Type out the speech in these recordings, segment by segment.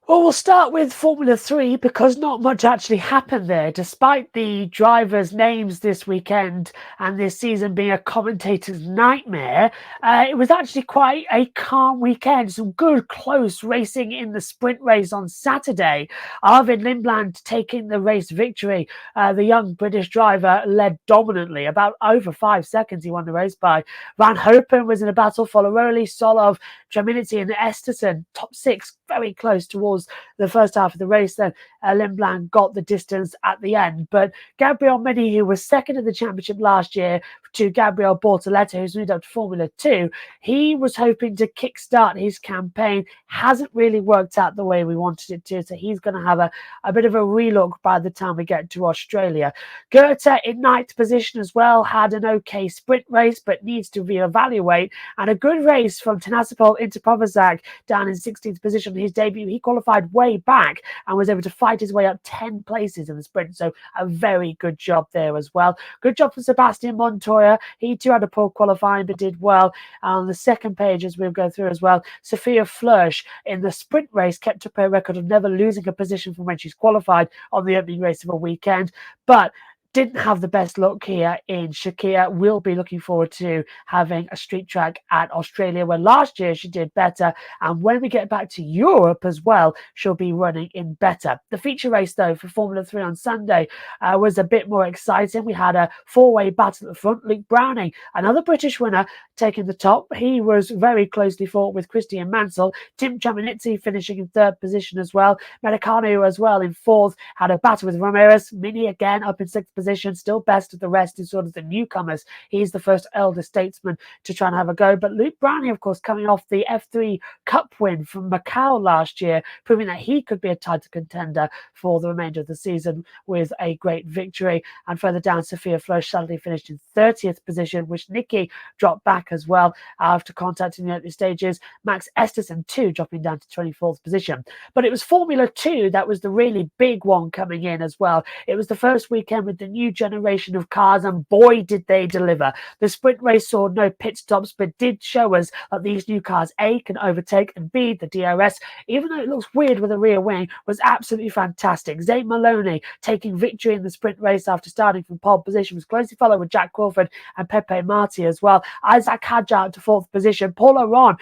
Well, we'll start with Formula 3 because not much actually happened there. Despite the drivers' names this weekend and this season being a commentator's nightmare, it was actually quite a calm weekend. Some good, close racing in the sprint race on Saturday. Arvid Lindblad taking the race victory. The young British driver led dominantly, about over 5 seconds he won the race by. Van Hopen was in a battle, Foloroli, Solov, Traminiti and Esterson, top six, very close towards the first half of the race. Then Lindblad got the distance at the end. But Gabriel Mini, who was second in the championship last year to Gabriel Bortoleto, who's moved up to Formula 2, he was hoping to kickstart his campaign. Hasn't really worked out the way we wanted it to, so he's going to have a bit of a relook by the time we get to Australia. Goethe in ninth position as well, had an okay sprint race, but needs to reevaluate. And a good race from Tenasipol into Provozak down in 16th position in his debut. He qualified way back and was able to fight his way up 10 places in the sprint. So a very good job there as well. Good job for Sebastian Montoya. He too had a poor qualifying but did well. On the second page, as we'll go through as well, Sophia Flörsch in the sprint race kept up her record of never losing a position from when she's qualified on the opening race of a weekend. But didn't have the best luck here in Shakir. We'll be looking forward to having a street track at Australia, where last year she did better. And when we get back to Europe as well, she'll be running in better. The feature race, though, for Formula 3 on Sunday was a bit more exciting. We had a four-way battle at the front. Luke Browning, another British winner, taking the top. He was very closely fought with Christian Mansell. Tim Chaminizzi finishing in third position as well. Medicano as well in fourth. Had a battle with Ramirez. Mini again up in sixth position, still best of the rest is sort of the newcomers. He's the first elder statesman to try and have a go. But Luke Browning, of course, coming off the F3 Cup win from Macau last year, proving that he could be a title contender for the remainder of the season with a great victory. And further down, Sophia Flörsch sadly finished in 30th position, which Nikki dropped back as well after contacting the early stages. Max Esterson too dropping down to 24th position. But it was Formula 2 that was the really big one coming in as well. It was the first weekend with the new generation of cars, and boy did they deliver. The sprint race saw no pit stops, but did show us that these new cars, A, can overtake, and B, the DRS, even though it looks weird with a rear wing, was absolutely fantastic. Zane Maloney taking victory in the sprint race after starting from pole position, was closely followed with Jack Crawford and Pepe Marti as well. Isaac Hadjar to fourth position. Paul Aron,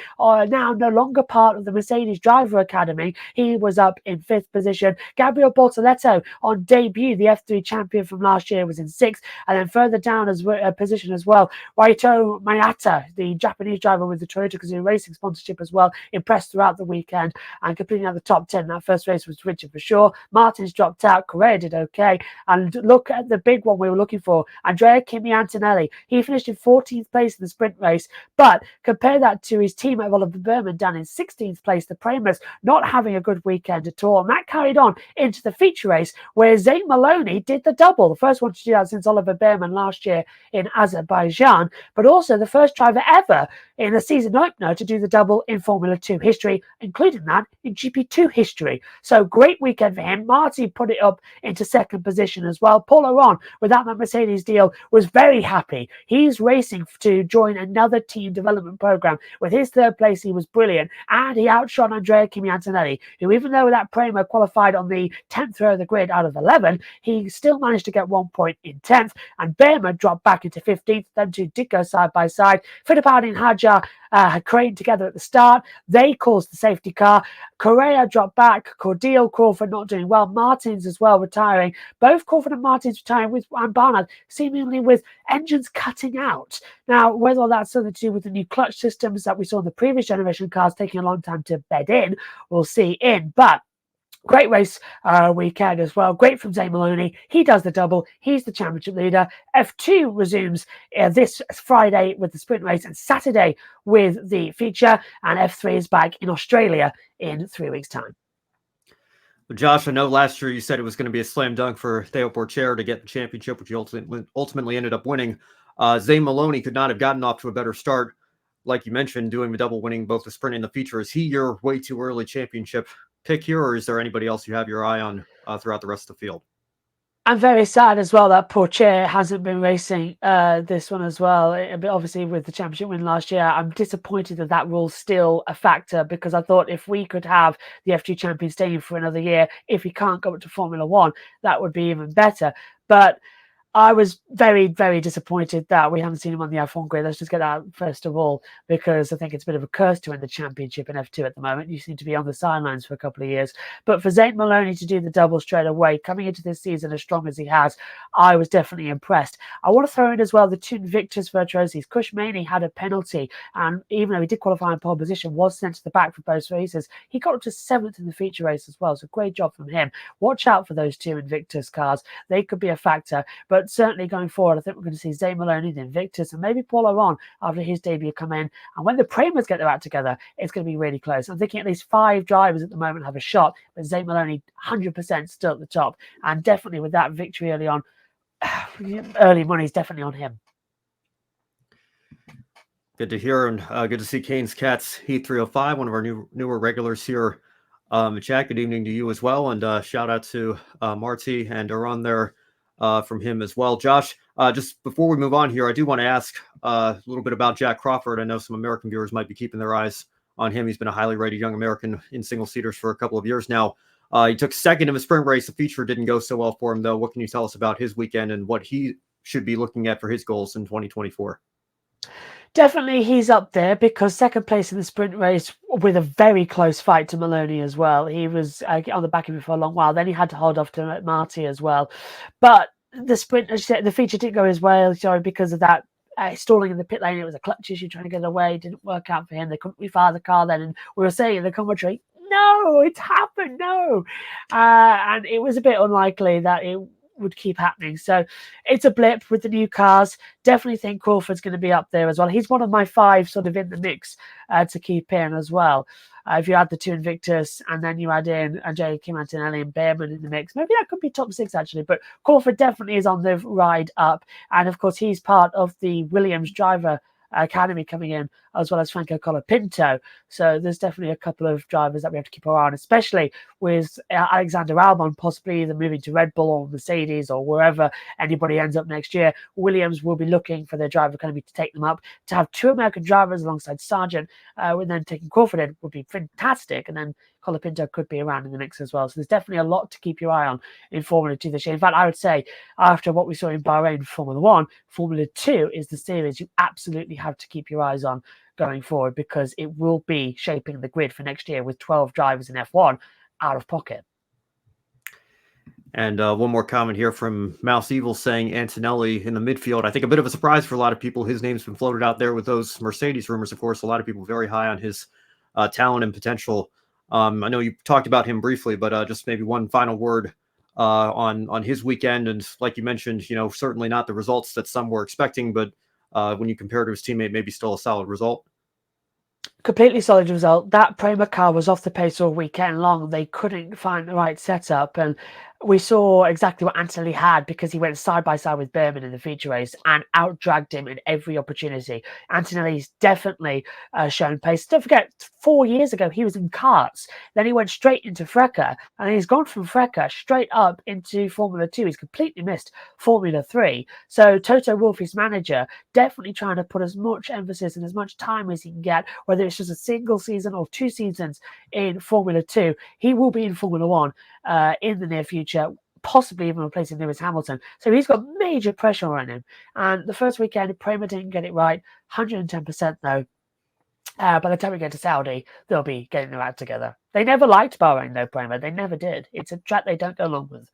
now no longer part of the Mercedes Driver Academy, he was up in fifth position. Gabriel Bortoleto on debut, the F3 champion from last year, was in sixth. And then further down as position as well, Raito Mayata, the Japanese driver with the Toyota Gazoo Racing sponsorship as well, impressed throughout the weekend and completing out the top 10. That first race was Richard for sure. Martins dropped out. Correa did okay. And look at the big one we were looking for, Andrea Kimi Antonelli. He finished in 14th place in the sprint race, but compare that to his teammate Oliver Berman down in 16th place, the Primus, not having a good weekend at all. And that carried on into the feature race where Zane Maloney did the double, the first one to do that since Oliver Behrman last year in Azerbaijan, but also the first driver ever in a season opener to do the double in Formula 2 history, including that in GP2 history. So great weekend for him. Marty put it up into second position as well. Paul Aron, without that Mercedes deal, was very happy. He's racing to join another team development program. With his third place, he was brilliant, and he outshone Andrea Kimi Antonelli, who, even though that Prema qualified on the 10th row of the grid out of 11, he still managed to get 1 point in 10th, and Behrman dropped back into 15th. Them two did go side by side. Fittipaldi and Hadjar had craned together at the start. They caused the safety car. Correa dropped back. Cordial, Crawford not doing well. Martins as well retiring. Both Crawford and Martins retiring, with and Barnard seemingly with engines cutting out. Now, whether that's something to do with the new clutch systems that we saw in the previous generation cars taking a long time to bed in, we'll see in. But great race weekend as well. Great from Zane Maloney. He does the double. He's the championship leader. F2 resumes this Friday with the sprint race and Saturday with the feature. And F3 is back in Australia in 3 weeks' time. Well, Josh, I know last year you said it was going to be a slam dunk for Theo Porcher to get the championship, which he ultimately ended up winning. Zane Maloney could not have gotten off to a better start. Like you mentioned, doing the double, winning both the sprint and the feature. Is he your way too early championship pick here, or is there anybody else you have your eye on throughout the rest of the field? I'm very sad as well that Burch hasn't been racing this one as well. But obviously, with the championship win last year, I'm disappointed that that rule's still a factor, because I thought if we could have the F2 champion staying for another year, if he can't go up to Formula One, that would be even better. But I was very, very disappointed that we haven't seen him on the F1 grid. Let's just get that first of all, because I think it's a bit of a curse to win the championship in F2 at the moment. You seem to be on the sidelines for a couple of years. But for Zane Maloney to do the double straight away, coming into this season as strong as he has, I was definitely impressed. I want to throw in as well the two Invictus Virtuosis. Kush Maney had a penalty, and even though he did qualify in pole position, was sent to the back for both races. He got up to 7th in the feature race as well, so great job from him. Watch out for those two Invictus cars. They could be a factor, but certainly going forward, I think we're going to see Zane Maloney, the Invictus, and maybe Paul Aron after his debut come in. And when the Premas get their act together, it's going to be really close. I'm thinking at least 5 drivers at the moment have a shot, but Zane Maloney 100% still at the top. And definitely with that victory early on, early money's definitely on him. Good to hear, and good to see Kane's Cats Heat 305, one of our newer regulars here. Jack, good evening to you as well, and shout out to Marty and Aron there from him as well. Josh, just before we move on here, I do want to ask a little bit about Jack Crawford. I know some American viewers might be keeping their eyes on him. He's been a highly rated young American in single-seaters for a couple of years now. He took second in a sprint race. The feature didn't go so well for him, though. What can you tell us about his weekend and what he should be looking at for his goals in 2024? Definitely he's up there, because second place in the sprint race with a very close fight to Maloney as well. He was on the back of him for a long while. Then he had to hold off to Marty as well. But the sprint, the feature didn't go as well, sorry, because of that stalling in the pit lane. It was a clutch issue trying to get away. It didn't work out for him. They couldn't refire the car then. And we were saying in the commentary, no, it's happened, no. And it was a bit unlikely that it would keep happening. So it's a blip with the new cars. Definitely think Crawford's going to be up there as well. He's one of my 5 sort of in the mix to keep in as well. If you add the 2 Invictus and then you add in Jay Kim Antonelli and Behrman in the mix, maybe that could be top 6 actually. But Crawford definitely is on the ride up. And of course, he's part of the Williams driver academy coming in, as well as Franco Colapinto. So there's definitely a couple of drivers that we have to keep our eye on, especially with Alexander Albon possibly either moving to Red Bull or Mercedes or wherever anybody ends up next year. Williams will be looking for their driver academy to take them up. To have 2 American drivers alongside Sargent, and then taking Crawford in would be fantastic. And then Colapinto could be around in the mix as well. So there's definitely a lot to keep your eye on in Formula 2 this year. In fact, I would say after what we saw in Bahrain Formula 1, Formula 2 is the series you absolutely have to keep your eyes on going forward, because it will be shaping the grid for next year with 12 drivers in F1 out of pocket. And one more comment here from Mouse Evil saying Antonelli in the midfield. I think a bit of a surprise for a lot of people. His name's been floated out there with those Mercedes rumors. Of course, a lot of people very high on his talent and potential. I know you talked about him briefly, but just maybe one final word on his weekend. And like you mentioned, certainly not the results that some were expecting, but when you compare to his teammate, maybe still a solid result. Completely solid result. That Prema car was off the pace all weekend long. They couldn't find the right setup, and we saw exactly what Antonelli had, because he went side by side with Behrman in the feature race and out-dragged him in every opportunity. Antonelli's definitely shown pace. Don't forget, 4 years ago, he was in karts. Then he went straight into FRECA, and he's gone from FRECA straight up into Formula 2. He's completely missed Formula 3. So Toto Wolff, his manager, definitely trying to put as much emphasis and as much time as he can get, whether it's just a single season or 2 seasons in Formula 2. He will be in Formula 1 in the near future, possibly even replacing Lewis Hamilton. So he's got major pressure on him. And the first weekend, Prema didn't get it right. 110% though. By the time we get to Saudi, they'll be getting their act together. They never liked Bahrain though, Prema. They never did. It's a track they don't go along with.